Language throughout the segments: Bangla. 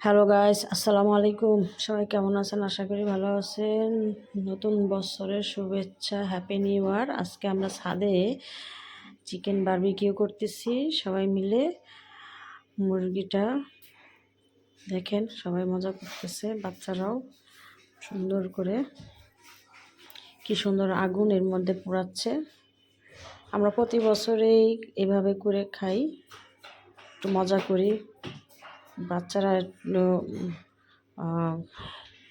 হ্যালো গাইস, আসসালামু আলাইকুম। সবাই কেমন আছেন? আশা করি ভালো আছেন। নতুন বছরের শুভেচ্ছা, হ্যাপি নিউ ইয়ার। আজকে আমরা ছাদে চিকেন বারবিকিউ করতেছি সবাই মিলে। মুরগিটা দেখেন, সবাই মজা করতেছে, বাচ্চারাও সুন্দর করে, কি সুন্দর আগুন এর মধ্যে পোড়াচ্ছে। আমরা প্রতি বছরেই এভাবে করে খাই, একটু মজা করি। বাচ্চারা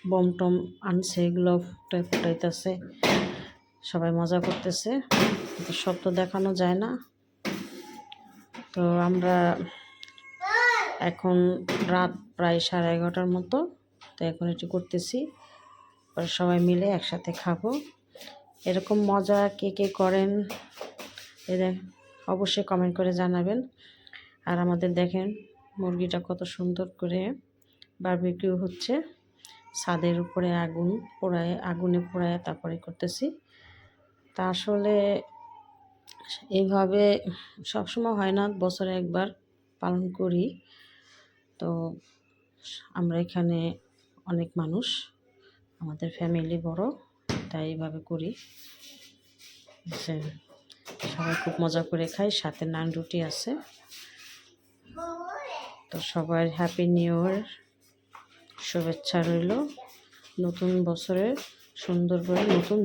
বম টম আনছে, এগুলো ফুটাইতেছে, সবাই মজা করতেছে। সব তো দেখানো যায় না। তো আমরা এখন রাত প্রায় 11:30টার মতো, তো এখন এটি করতেছি। পরে সবাই মিলে একসাথে খাবো। এরকম মজা কে কে করেন এদের অবশ্যই কমেন্ট করে জানাবেন। আর আমাদের দেখেন মুরগিটা কত সুন্দর করে বারবিকিউ হচ্ছে, ছাদের উপরে আগুনে পোড়ায় তারপরে করতেছি। তা আসলে এইভাবে সবসময় হয় না, বছরে একবার পালন করি। তো আমরা এখানে অনেক মানুষ, আমাদের ফ্যামিলি বড়, তাই এইভাবে করি। সবাই খুব মজা করে খাই, সাথে নান রুটি আছে। তো সবাই হ্যাপি নিউ ইয়ার শুভেচ্ছা রইল। নতুন বছরে সুন্দর করে নতুন